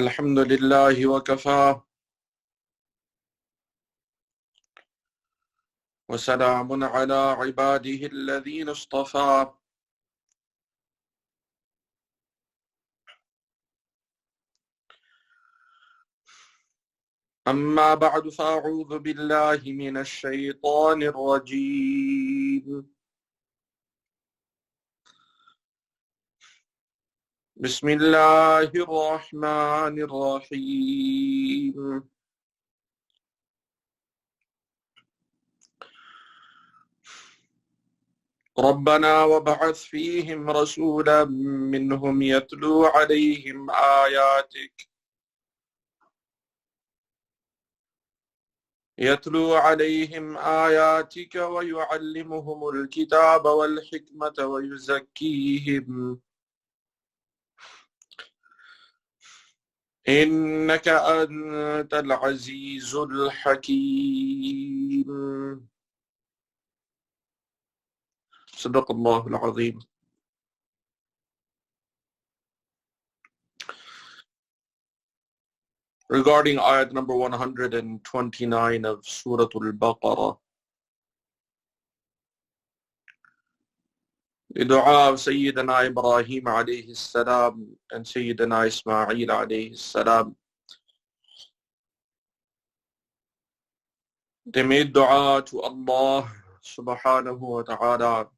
الحمد لله وكفى وسلام على عباده الذين اصطفى أما بعد فأعوذ بالله من الشيطان الرجيم بسم الله الرحمن الرحيم ربنا وابعث فيهم رسولا منهم يتلو عليهم آياتك ويعلمهم الكتاب والحكمة ويزكيهم إنك أنت العزيز الحكيم صدق الله العظيم. Regarding ayat number 129 of Surat al-Baqarah, the dua of Sayyidina Ibrahim alayhi salam and Sayyidina Ismail alayhi salam, they made dua to Allah subhanahu wa ta'ala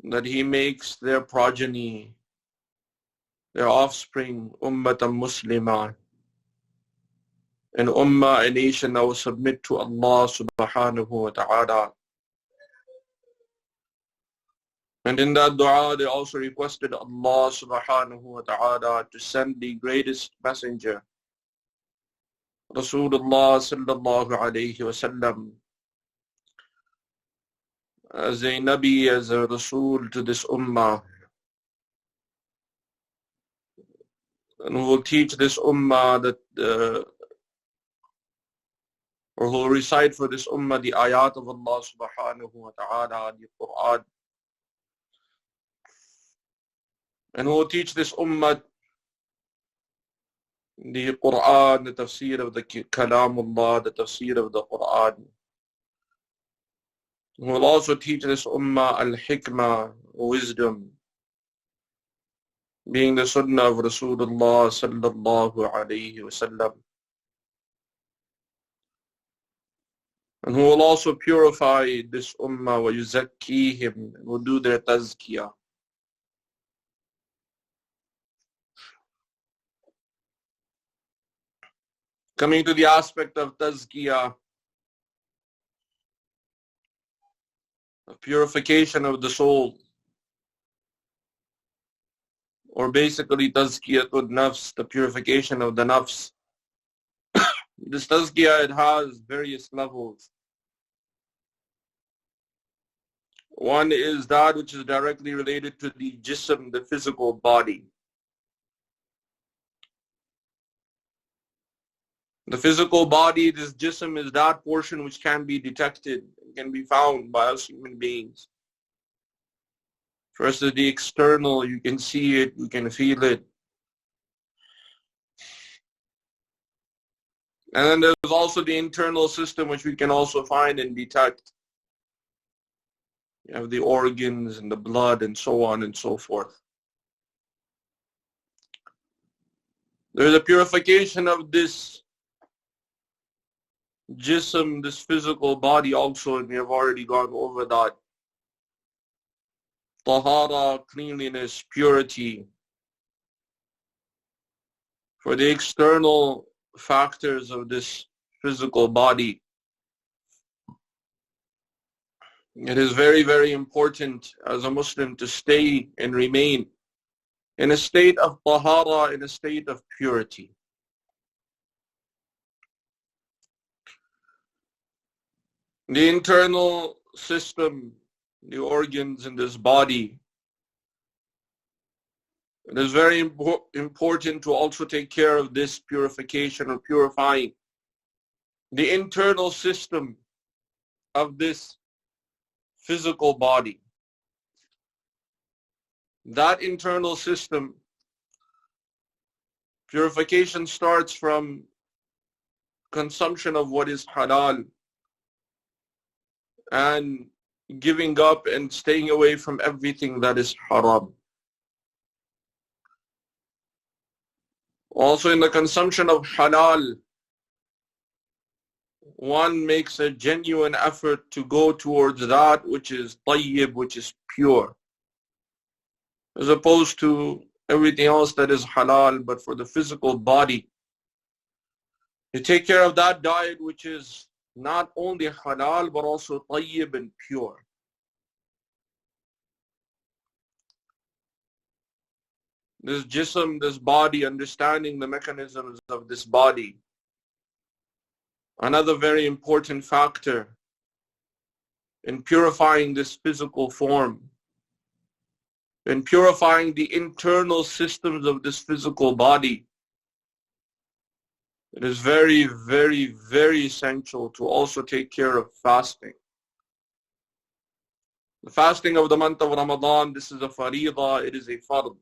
that He makes their progeny, their offspring, ummatan muslimah, an ummah, a nation that will submit to Allah subhanahu wa ta'ala. And in that dua, they also requested Allah subhanahu wa ta'ala to send the greatest messenger, Rasulullah sallallahu alayhi wa sallam, as a Nabi, as a Rasul to this ummah, and who will teach this ummah that, or who will recite for this ummah the ayat of Allah subhanahu wa ta'ala, the Quran, and who will teach this ummah the Quran, the Tafseer of the Kalamullah, the Tafseer of the Quran. Who will also teach this ummah al-hikmah, wisdom, being the sunnah of Rasulullah sallallahu alayhi wa sallam. And who will also purify this ummah, wa yuzakkihim, and will do their tazkiyah. Coming to the aspect of tazkiyah, of purification of the soul, or basically tazkiyatul nafs, the purification of the nafs. This tazkiyah, it has various levels. One is that which is directly related to the jism, the physical body. The physical body, this jism, is that portion which can be detected, can be found by us human beings. First is the external, you can see it, you can feel it. And then there's also the internal system which we can also find and detect. You have the organs and the blood and so on and so forth. There's a purification of this jism, this physical body also, and we have already gone over that. Tahara, cleanliness, purity. For the external factors of this physical body, it is very, very important as a Muslim to stay and remain in a state of tahara, in a state of purity. The internal system, the organs in this body, it is very important to also take care of this purification or purifying the internal system of this physical body. That internal system Purification starts from consumption of what is halal and giving up and staying away from everything that is haram. Also in the consumption of halal, one makes a genuine effort to go towards that which is tayyib, which is pure, as opposed to everything else that is halal. But for the physical body, you take care of that diet which is not only halal but also tayyib and pure. This jism, this body, understanding the mechanisms of this body, another very important factor in purifying this physical form, in purifying the internal systems of this physical body. It is very, very, very essential to also take care of fasting. The fasting of the month of Ramadan, this is a faridah, it is a fard.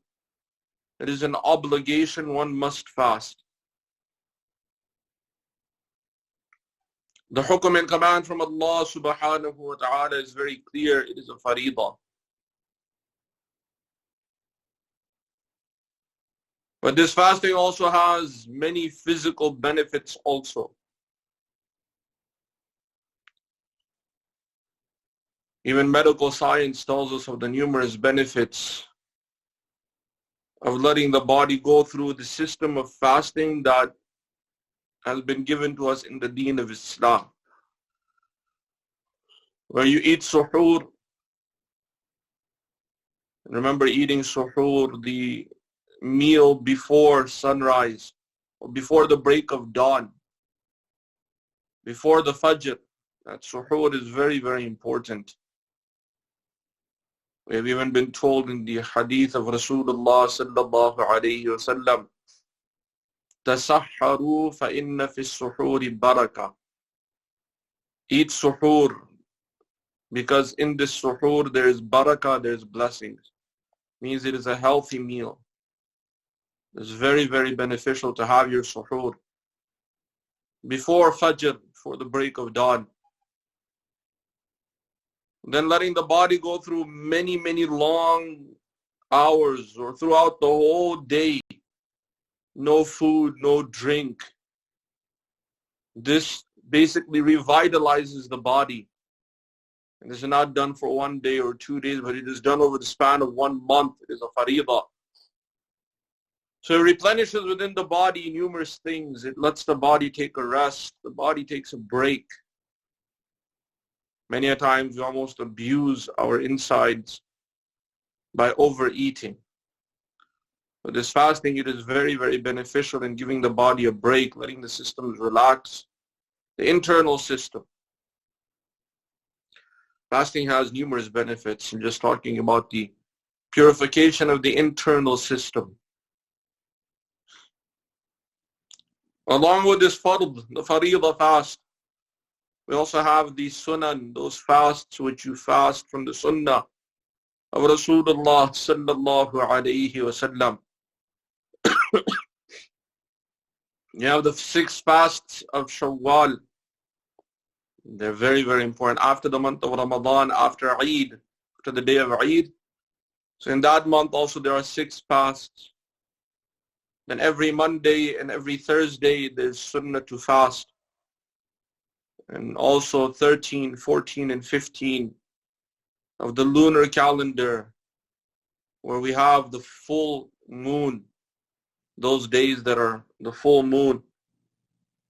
It is an obligation, one must fast. The hukum and command from Allah subhanahu wa ta'ala is very clear, it is a faridah. But this fasting also has many physical benefits also. Even medical science tells us of the numerous benefits of letting the body go through the system of fasting that has been given to us in the deen of Islam. Where you eat suhoor, remember eating suhoor, the meal before sunrise, or before the break of dawn, before the fajr. That suhoor is very, very important. We have even been told in the hadith of Rasulullah sallallahu alayhi wa sallam, تَسَحَّرُوا فَإِنَّ فِي السُّحُورِ بَرَكَةً. Eat suhoor, because in this suhoor there is barakah, there is blessings. Means it is a healthy meal. It's very, very beneficial to have your suhoor before fajr, before the break of dawn. Then letting the body go through many, many long hours or throughout the whole day. No food, no drink. This basically revitalizes the body. And this is not done for 1 day or 2 days, but it is done over the span of 1 month. It is a faridah. So it replenishes within the body numerous things. It lets the body take a rest. The body takes a break. Many a times we almost abuse our insides by overeating. But this fasting, it is very, very beneficial in giving the body a break, letting the systems relax, the internal system. Fasting has numerous benefits. I'm just talking about the purification of the internal system. Along with this fard, the faridah fast, we also have the sunan, those fasts which you fast from the sunnah of Rasulullah sallallahu alayhi wa sallam. You have the 6 fasts of Shawwal. They're very, very important. After the month of Ramadan, after Eid, after the day of Eid. So in that month also there are 6 fasts. Then every Monday and every Thursday there's sunnah to fast. And also 13, 14, and 15 of the lunar calendar, where we have the full moon, those days that are the full moon.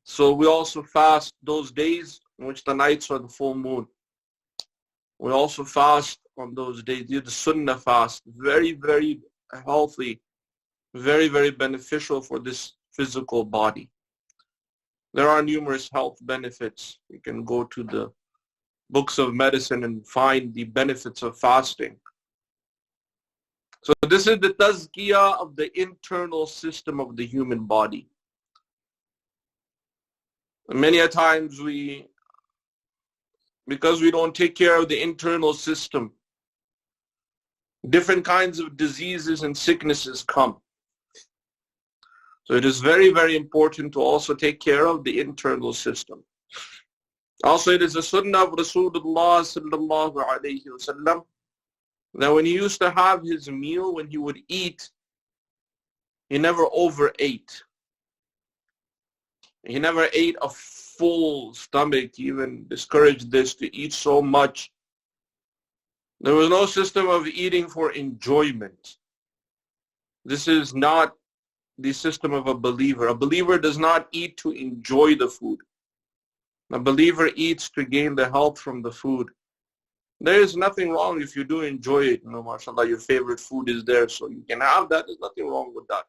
So we also fast those days in which the nights are the full moon. We also fast on those days. The sunnah fast, very, very healthy, very, very beneficial for this physical body. There are numerous health benefits. You can go to the books of medicine and find the benefits of fasting. So this is the tazkiyah of the internal system of the human body. And many a times because we don't take care of the internal system, different kinds of diseases and sicknesses come. So it is very, very important to also take care of the internal system. Also, it is a sunnah of Rasulullah sallallahu alayhi wasallam that when he used to have his meal, when he would eat, he never overate. He never ate a full stomach. He even discouraged this, to eat so much. There was no system of eating for enjoyment. This is not the system of a believer. A believer does not eat to enjoy the food. A believer eats to gain the health from the food. There is nothing wrong if you do enjoy it. You know, mashallah, your favorite food is there, so you can have that. There's nothing wrong with that.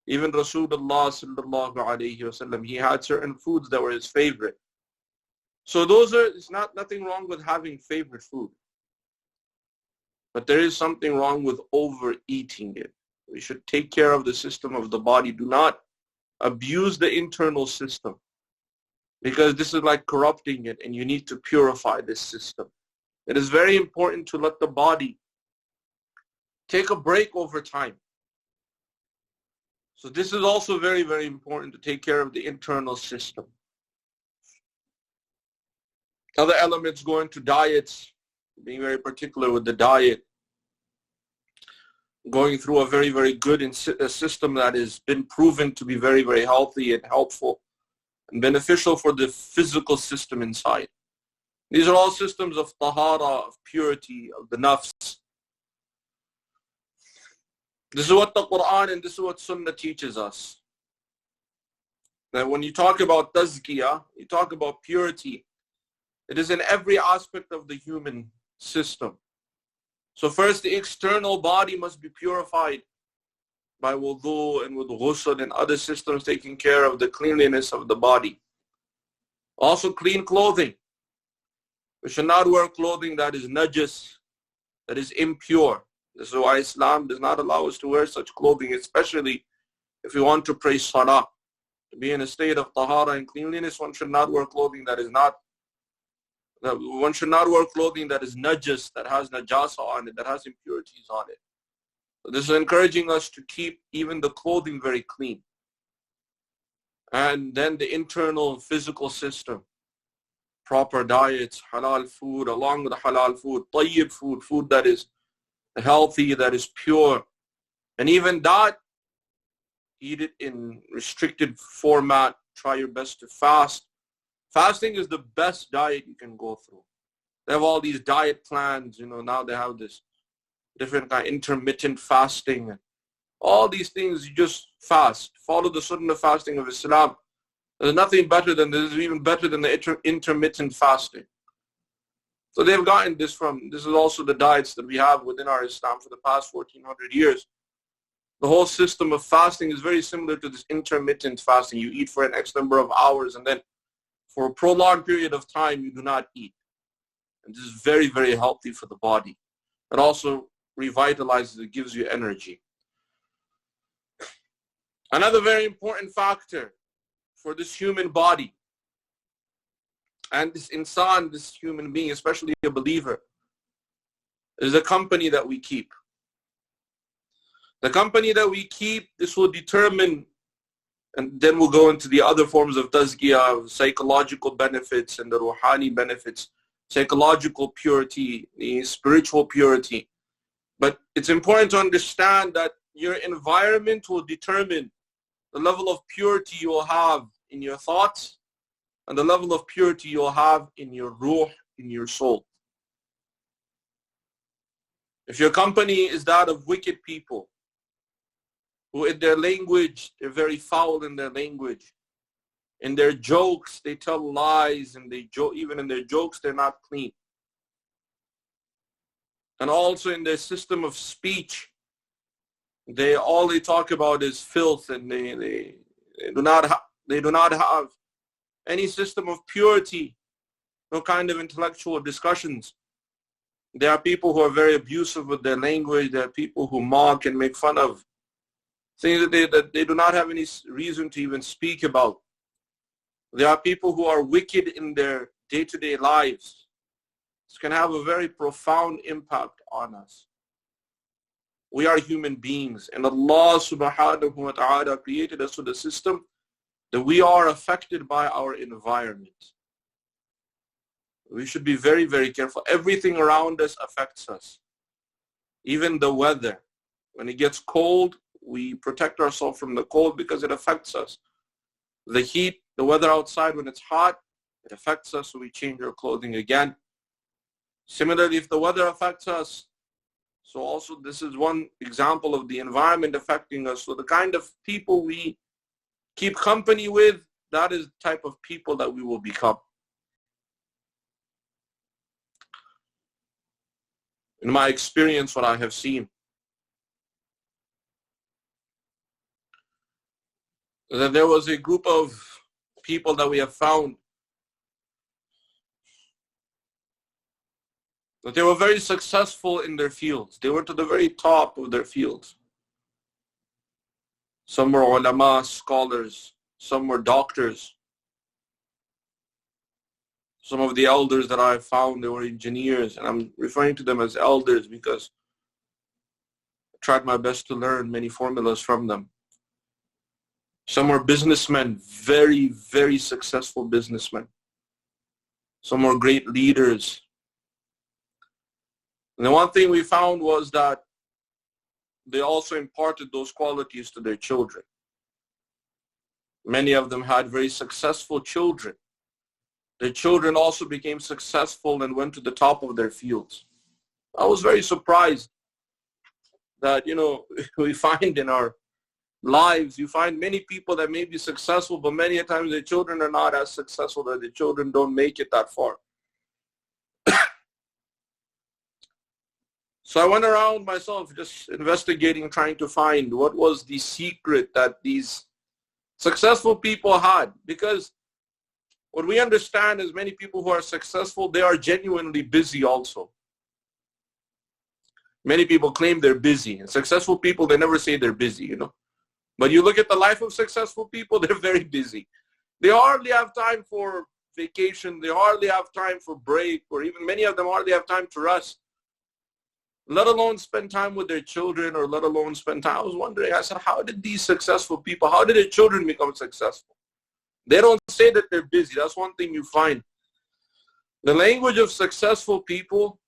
Even Rasulullah sallallahu alayhi wasallam, he had certain foods that were his favorite. So it's nothing wrong with having favorite food. But there is something wrong with overeating it. We should take care of the system of the body. Do not abuse the internal system, because this is like corrupting it, and you need to purify this system. It is very important to let the body take a break over time. So this is also very, very important, to take care of the internal system. Other elements go into diets, being very particular with the diet, going through a very, very good system that has been proven to be very, very healthy and helpful and beneficial for the physical system inside. These are all systems of tahara, of purity, of the nafs. This is what the Quran and this is what Sunnah teaches us. That when you talk about tazkiyah, you talk about purity. It is in every aspect of the human system. So first, the external body must be purified by wudu and with ghusl and other systems taking care of the cleanliness of the body. Also, clean clothing. We should not wear clothing that is najas, that is impure. This is why Islam does not allow us to wear such clothing, especially if we want to pray salah. To be in a state of tahara and cleanliness, one should not wear clothing that is najas, that has najasa on it, that has impurities on it. So this is encouraging us to keep even the clothing very clean. And then the internal physical system. Proper diets, halal food, along with the halal food, tayyib food, food that is healthy, that is pure. And even that, eat it in restricted format. Try your best to fast. Fasting is the best diet you can go through. They have all these diet plans, you know, now they have this different kind of intermittent fasting. All these things, you just fast. Follow the sunnah fasting of Islam. There's nothing better than this, even better than the intermittent fasting. So they've gotten this this is also the diets that we have within our Islam for the past 1400 years. The whole system of fasting is very similar to this intermittent fasting. You eat for an X number of hours, and then for a prolonged period of time, you do not eat. And this is very, very healthy for the body. It also revitalizes, it gives you energy. Another very important factor for this human body and this insan, this human being, especially a believer, is the company that we keep. The company that we keep, this will determine, and then we'll go into the other forms of tazkiyah, psychological benefits and the ruhani benefits, psychological purity, the spiritual purity. But it's important to understand that your environment will determine the level of purity you will have in your thoughts and the level of purity you'll have in your ruh, in your soul. If your company is that of wicked people, who in their language, they're very foul in their language. In their jokes, they tell lies, and even in their jokes, they're not clean. And also in their system of speech, all they talk about is filth, and they do not have any system of purity, no kind of intellectual discussions. There are people who are very abusive with their language. There are people who mock and make fun of things that they do not have any reason to even speak about. There are people who are wicked in their day-to-day lives. This can have a very profound impact on us. We are human beings, and Allah subhanahu wa ta'ala created us with a system that we are affected by our environment. We should be very, very careful. Everything around us affects us. Even the weather. When it gets cold, we protect ourselves from the cold because it affects us. The heat, the weather outside, when it's hot, it affects us, so we change our clothing again. Similarly, if the weather affects us, so also this is one example of the environment affecting us. So the kind of people we keep company with, that is the type of people that we will become. In my experience, what I have seen, that there was a group of people that we have found that they were very successful in their fields. They were to the very top of their fields. Some were ulama, scholars. Some were doctors. Some of the elders that I found, they were engineers. And I'm referring to them as elders because I tried my best to learn many formulas from them. Some were businessmen, very, very successful businessmen. Some were great leaders. And the one thing we found was that they also imparted those qualities to their children. Many of them had very successful children. Their children also became successful and went to the top of their fields. I was very surprised that, we find in our lives, you find many people that may be successful, but many a times their children are not as successful, that their children don't make it that far. So I went around myself just investigating, trying to find what was the secret that these successful people had. Because what we understand is many people who are successful, they are genuinely busy also. Many people claim they're busy. And successful people, they never say they're busy, But you look at the life of successful people, they're very busy. They hardly have time for vacation. They hardly have time for break, or even many of them hardly have time to rest, let alone spend time with their children, or let alone spend time. I was wondering, I said, how did these successful people, how did their children become successful? They don't say that they're busy. That's one thing you find. The language of successful people,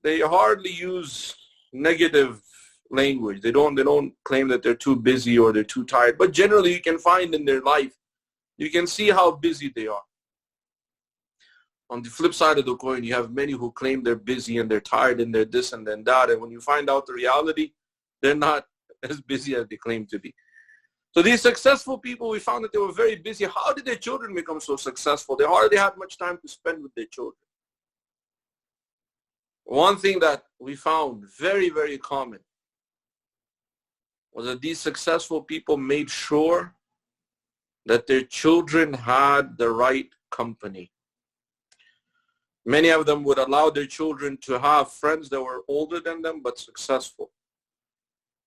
they hardly use negative language. They don't claim that they're too busy or they're too tired. But generally, you can find in their life, you can see how busy they are. On the flip side of the coin, you have many who claim they're busy and they're tired and they're this and then that. And when you find out the reality, they're not as busy as they claim to be. So these successful people, we found that they were very busy. How did their children become so successful? They hardly had much time to spend with their children. One thing that we found very, very common was that these successful people made sure that their children had the right company. Many of them would allow their children to have friends that were older than them but successful,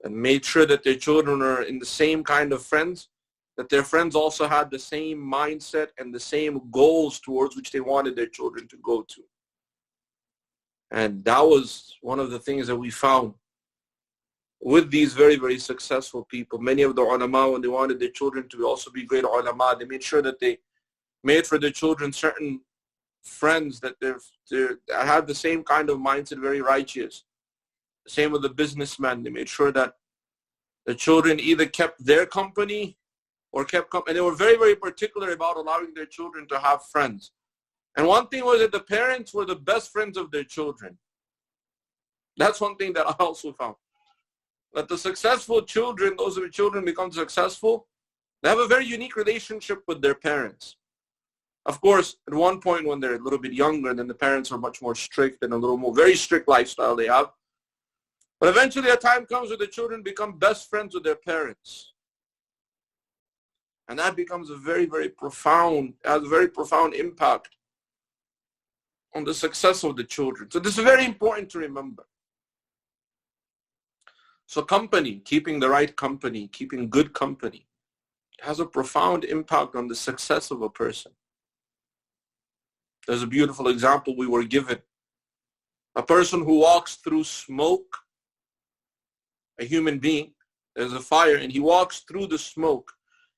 and made sure that their children are in the same kind of friends, that their friends also had the same mindset and the same goals towards which they wanted their children to go to. And that was one of the things that we found with these very, very successful people. Many of the ulama, when they wanted their children to also be great ulama, they made sure that they made for their children certain friends that they had the same kind of mindset, very righteous. Same with the businessmen. They made sure that the children either kept their company or and they were very, very particular about allowing their children to have friends. And one thing was that the parents were the best friends of their children. That's one thing that I also found. That the successful children, those of the children become successful, they have a very unique relationship with their parents. Of course, at one point when they're a little bit younger, then the parents are much more strict and a little more, very strict lifestyle they have. But eventually a time comes where the children become best friends with their parents. And that becomes a very, very profound, has a very profound impact on the success of the children. So this is very important to remember. So company, keeping the right company, keeping good company, has a profound impact on the success of a person. There's a beautiful example we were given. A person who walks through smoke a human being, there's a fire, and he walks through the smoke,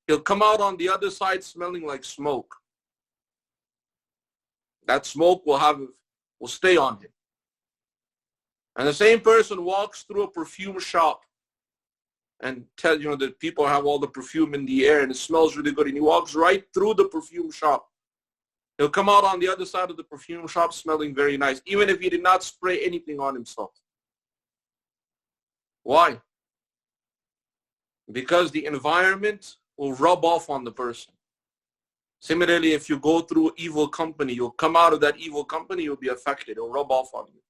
he'll come out on the other side smelling like smoke. That smoke will stay on him. And the same person walks through a perfume shop and that people have all the perfume in the air and it smells really good, and he walks right through the perfume shop. He'll come out on the other side of the perfume shop smelling very nice, even if he did not spray anything on himself. Why? Because the environment will rub off on the person. Similarly, if you go through evil company, you'll come out of that evil company, you'll be affected. It'll rub off on you.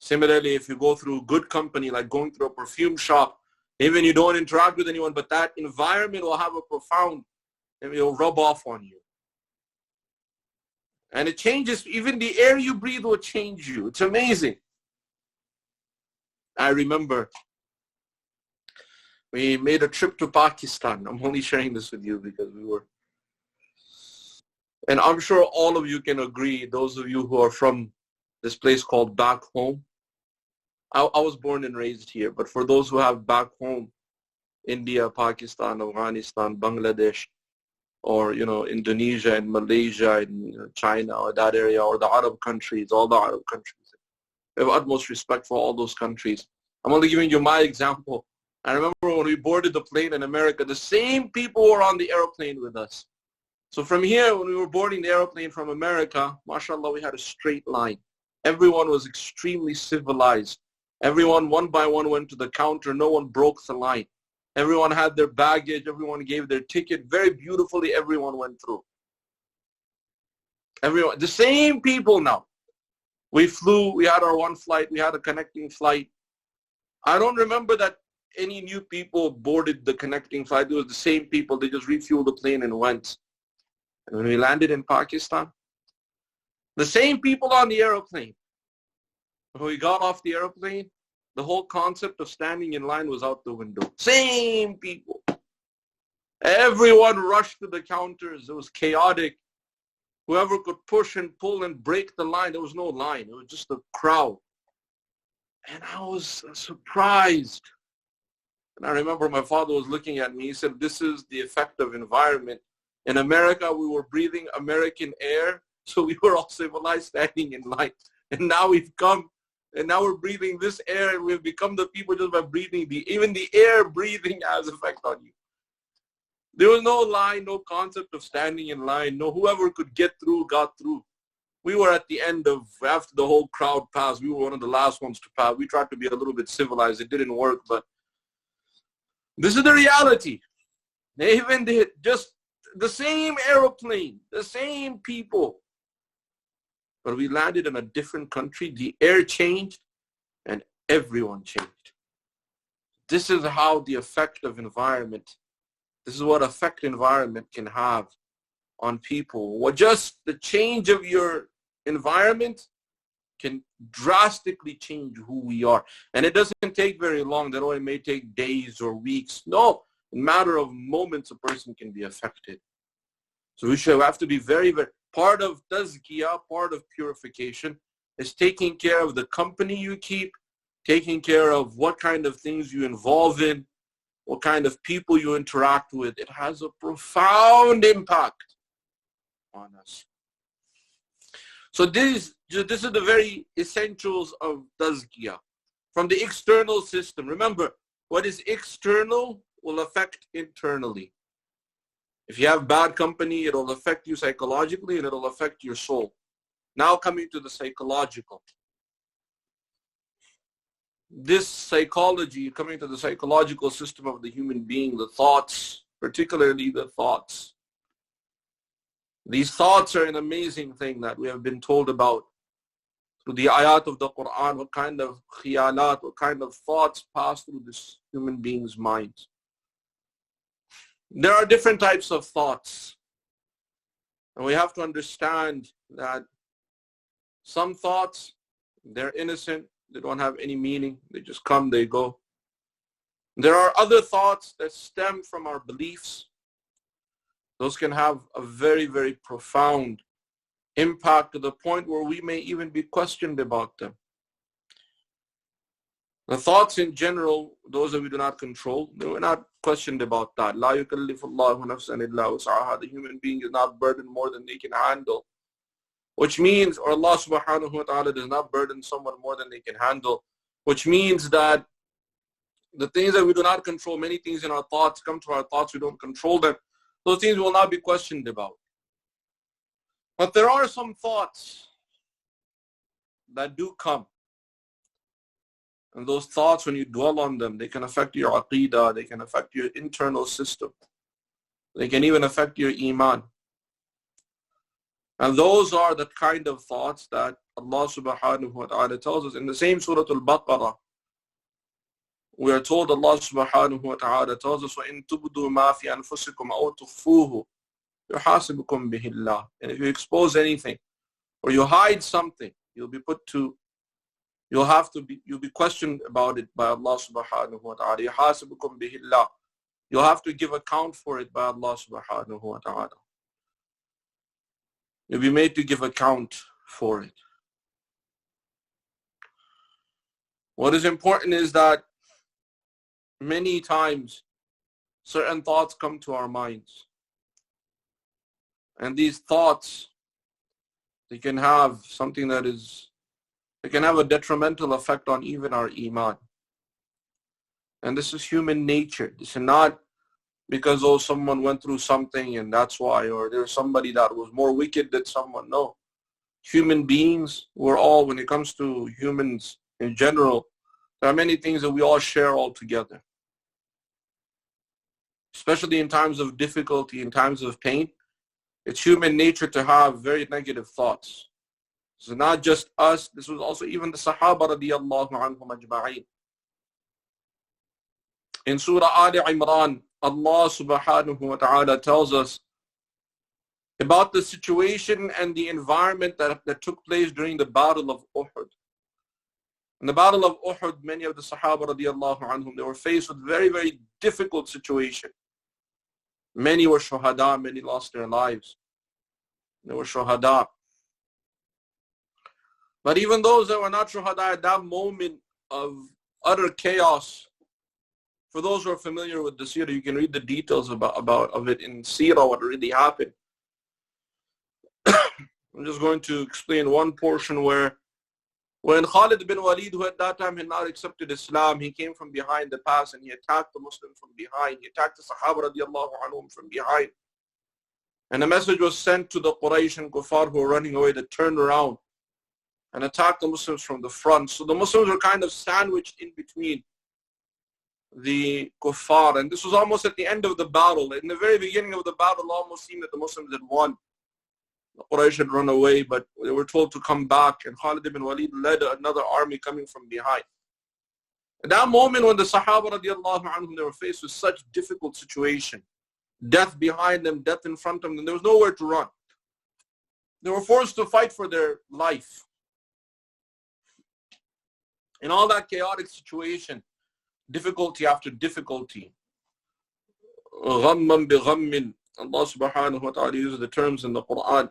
Similarly, if you go through good company, like going through a perfume shop, even you don't interact with anyone, but that environment will have a profound, and it'll rub off on you. And it changes, even the air you breathe will change you. It's amazing. I remember we made a trip to Pakistan. I'm only sharing this with you because and I'm sure all of you can agree, those of you who are from this place called back home. I was born and raised here, but for those who have back home, India, Pakistan, Afghanistan, Bangladesh, or Indonesia and Malaysia and China, or that area, or the Arab countries, all the Arab countries, I have utmost respect for all those countries. I'm only giving you my example. I remember when we boarded the plane in America, the same people were on the airplane with us. So from here, when we were boarding the airplane from America, mashallah, we had a straight line. Everyone was extremely civilized. Everyone, one by one, went to the counter. No one broke the line. Everyone had their baggage. Everyone gave their ticket. Very beautifully, everyone went through. Everyone, the same people now. We flew. We had our one flight. We had a connecting flight. I don't remember that any new people boarded the connecting flight. It was the same people. They just refueled the plane and went. And when we landed in Pakistan, the same people on the airplane. When we got off the airplane, the whole concept of standing in line was out the window. Same people. Everyone rushed to the counters. It was chaotic. Whoever could push and pull and break the line, there was no line. It was just a crowd. And I was surprised. And I remember my father was looking at me. He said, this is the effect of environment. In America, we were breathing American air, so we were all civilized standing in line. And now we've come, and now we're breathing this air, and we've become the people just by breathing. Even the air breathing has effect on you. There was no line, no concept of standing in line. No, whoever could get through, got through. We were at the end of, after the whole crowd passed, we were one of the last ones to pass. We tried to be a little bit civilized. It didn't work, but this is the reality. They even did just the same aeroplane, the same people. But we landed in a different country. The air changed and everyone changed. This is how the effect of environment, this is what effect environment can have on people. What just the change of your environment can drastically change who we are. And it doesn't take very long. That it may take days or weeks. No, in a matter of moments, a person can be affected. So we should have to be very, very, part of tazkiyah, part of purification is taking care of the company you keep, taking care of what kind of things you involve in, what kind of people you interact with. It has a profound impact on us. So this is the very essentials of tazkiyah. From the external system, remember, what is external will affect internally. If you have bad company, it'll affect you psychologically and it'll affect your soul. Now coming to the psychological. This psychology, coming to the psychological system of the human being, the thoughts, particularly the thoughts. These thoughts are an amazing thing that we have been told about through the ayat of the Quran, what kind of khiyalat, what kind of thoughts pass through this human being's mind. There are different types of thoughts. And we have to understand that some thoughts, they're innocent, they don't have any meaning, they just come, they go. There are other thoughts that stem from our beliefs. Those can have a very, very profound impact to the point where we may even be questioned about them. The thoughts in general, those that we do not control, they were not questioned about that. لا يكلف الله نفسا إلا وسعها. The human being is not burdened more than they can handle. Which means, or Allah subhanahu wa ta'ala does not burden someone more than they can handle. Which means that the things that we do not control, many things in our thoughts come to our thoughts, we don't control them. Those things will not be questioned about. But there are some thoughts that do come. And those thoughts, when you dwell on them, they can affect your aqeedah, they can affect your internal system. They can even affect your iman. And those are the kind of thoughts that Allah subhanahu wa ta'ala tells us. In the same Surat al-Baqarah, we are told Allah subhanahu wa ta'ala tells us, وَإِن تُبْدُوا مَا فِي أَنفُسِكُمْ أَوْ تُخْفُوهُ يُحَاسِبُكُمْ بِهِ اللَّهُ. And if you expose anything, or you hide something, you'll be questioned about it by Allah subhanahu wa ta'ala. يُحَاسِبُكُمْ بِهِ اللَّهُ. You'll have to give account for it by Allah subhanahu wa ta'ala. You'll be made to give account for it. What is important is that many times certain thoughts come to our minds. And these thoughts, they can have something that is, they can have a detrimental effect on even our iman. And this is human nature. This is not because, oh, someone went through something and that's why, or there's somebody that was more wicked than someone. No. Human beings, we're all, when it comes to humans in general, there are many things that we all share all together. Especially in times of difficulty, in times of pain, it's human nature to have very negative thoughts. So not just us, this was also even the Sahaba radiyallahu anhum ajma'in. In Surah Ali Imran, Allah subhanahu wa ta'ala tells us about the situation and the environment that took place during the Battle of Uhud. In the Battle of Uhud, many of the Sahaba radiyallahu anhum, they were faced with very, very difficult situation. Many were shuhada, many lost their lives. They were shuhada. But even those that were not shuhada at that moment of utter chaos, for those who are familiar with the seerah, you can read the details of it in seerah, what really happened. I'm just going to explain one portion where when Khalid bin Walid, who at that time had not accepted Islam, he came from behind the pass and he attacked the Muslims from behind. He attacked the Sahaba radiallahu anhum from behind. And a message was sent to the Quraysh and Kuffar who were running away to turn around and attack the Muslims from the front. So the Muslims were kind of sandwiched in between the Kuffar. And this was almost at the end of the battle. In the very beginning of the battle, it almost seemed that the Muslims had won. The Quraysh had run away, but they were told to come back. And Khalid ibn Walid led another army coming from behind. At that moment when the Sahaba radiallahu anhum, they were faced with such difficult situation, death behind them, death in front of them, there was nowhere to run. They were forced to fight for their life. In all that chaotic situation, difficulty after difficulty, ghamman bi ghammin, Allah subhanahu wa ta'ala uses the terms in the Quran,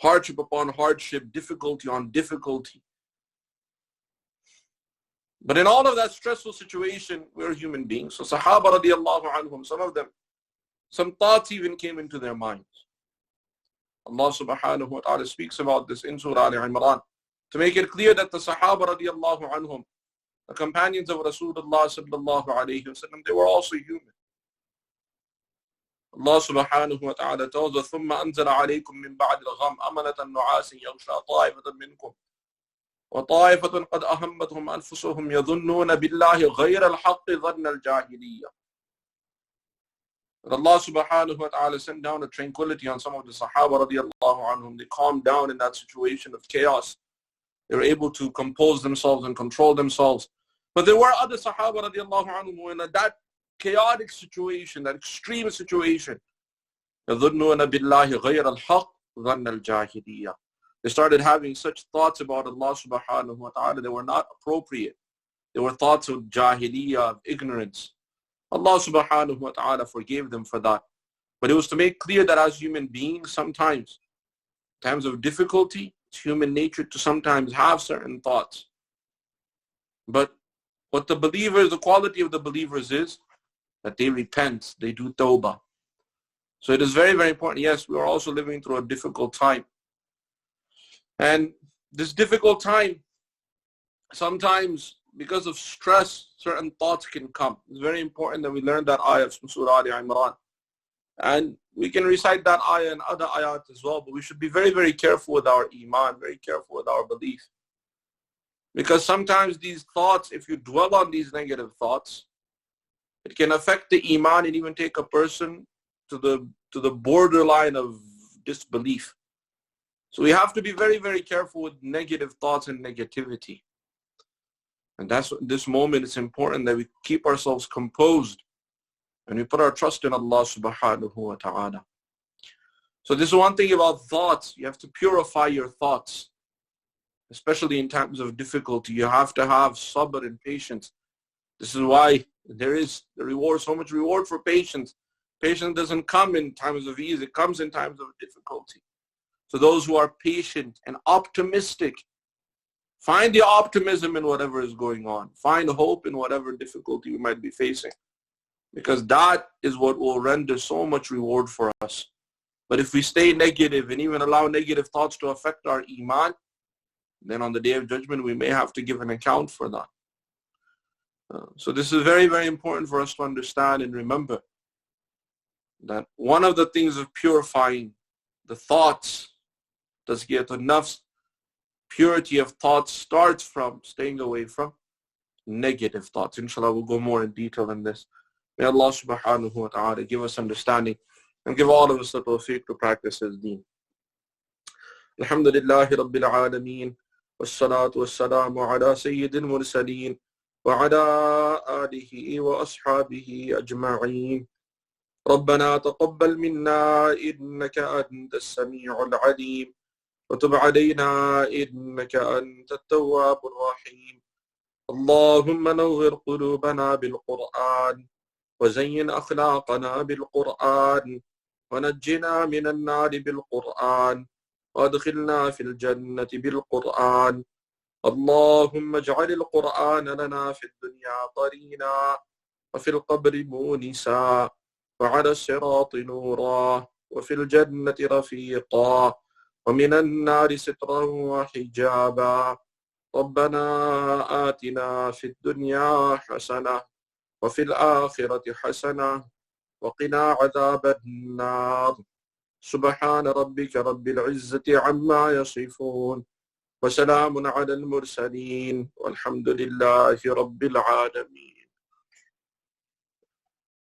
hardship upon hardship, difficulty on difficulty. But in all of that stressful situation, we're human beings. So Sahaba radiallahu anhum, some of them, some thoughts even came into their minds. Allah subhanahu wa ta'ala speaks about this in Surah Al-Imran to make it clear that the Sahaba radiallahu anhum, the companions of Rasulullah sallallahu alayhi wa sallam, they were also human. Allah subhanahu wa ta'ala tells us, ثُمَّ أَنزَلَ عَلَيْكُم مِّن بَعْدِ الْغَمِّ أَمَنَةً نُعَاسٍ يَغْشَىٰ طَائِفَةً مِّنكُمْ وَطَائِفَةٌ قَدْ أَهَمَّتْهُمْ أَنفُسُهُمْ يَظُنُّونَ بِاللَّهِ غَيْرَ الْحَقِّ ظَنَّ الْجَاهِلِيَّةِ. Allah subhanahu wa ta'ala sent down a tranquility on some of the Sahaba radiallahu anhum. They calmed down in that situation of chaos. They were able to compose themselves and control themselves. But there were other Sahaba radiallahu anhum who in that chaotic situation, that extreme situation, يَظُنُّونَ بِاللَّهِ غَيْرَ الْحَقِّ ظَنَّ الْجَاهِلِيَّةِ. They started having such thoughts about Allah subhanahu wa ta'ala that were not appropriate. They were thoughts of jahiliyyah, of ignorance. Allah subhanahu wa ta'ala forgave them for that. But it was to make clear that as human beings, sometimes, in times of difficulty, it's human nature to sometimes have certain thoughts. But What the believers, the quality of the believers is that they repent, they do tawbah. So it is very, very important. Yes, we are also living through a difficult time. And this difficult time, sometimes because of stress, certain thoughts can come. It's very important that we learn that ayat from Surah Al-Imran. And we can recite that ayah and other ayat as well, but we should be very, very careful with our iman, very careful with our belief. Because sometimes these thoughts, if you dwell on these negative thoughts, it can affect the iman and even take a person to the borderline of disbelief. So we have to be very, very careful with negative thoughts and negativity. And that's this moment, it's important that we keep ourselves composed and we put our trust in Allah subhanahu wa ta'ala. So this is one thing about thoughts. You have to purify your thoughts, especially in times of difficulty. You have to have sabr and patience. This is why there is the reward, so much reward for patience. Patience doesn't come in times of ease, it comes in times of difficulty. So those who are patient and optimistic, find the optimism in whatever is going on. Find hope in whatever difficulty we might be facing. Because that is what will render so much reward for us. But if we stay negative and even allow negative thoughts to affect our iman, then on the Day of Judgment we may have to give an account for that. So this is very, very important for us to understand and remember that one of the things of purifying the thoughts, tazkiyatun nafs, purity of thoughts starts from staying away from negative thoughts. Inshallah, we'll go more in detail in this. May Allah subhanahu wa ta'ala give us understanding and give all of us the tawfiq to practice His deen. Alhamdulillahi Rabbil Alameen. Wassalatu wassalamu ala Sayyidil Mursaleen wa ala alihi wa ashabihi ajma'een. ربنا تقبل منا إنك أنت السميع العليم وتب علينا إنك أنت التواب الرحيم. اللهم نور قلوبنا بالقرآن وزين أخلاقنا بالقرآن ونجنا من النار بالقرآن وادخلنا في الجنة بالقرآن. اللهم اجعل القرآن لنا في الدنيا قرينا وفي القبر مونسا وعلى الصراط نورا وفي الجنة رفيقا ومن النار سترا وحجابا. ربنا آتنا في الدنيا حسنة وفي الآخرة حسنة وقنا عذاب النار. سبحان ربك رب العزة عما يصفون وسلام على المرسلين والحمد لله رب العالمين.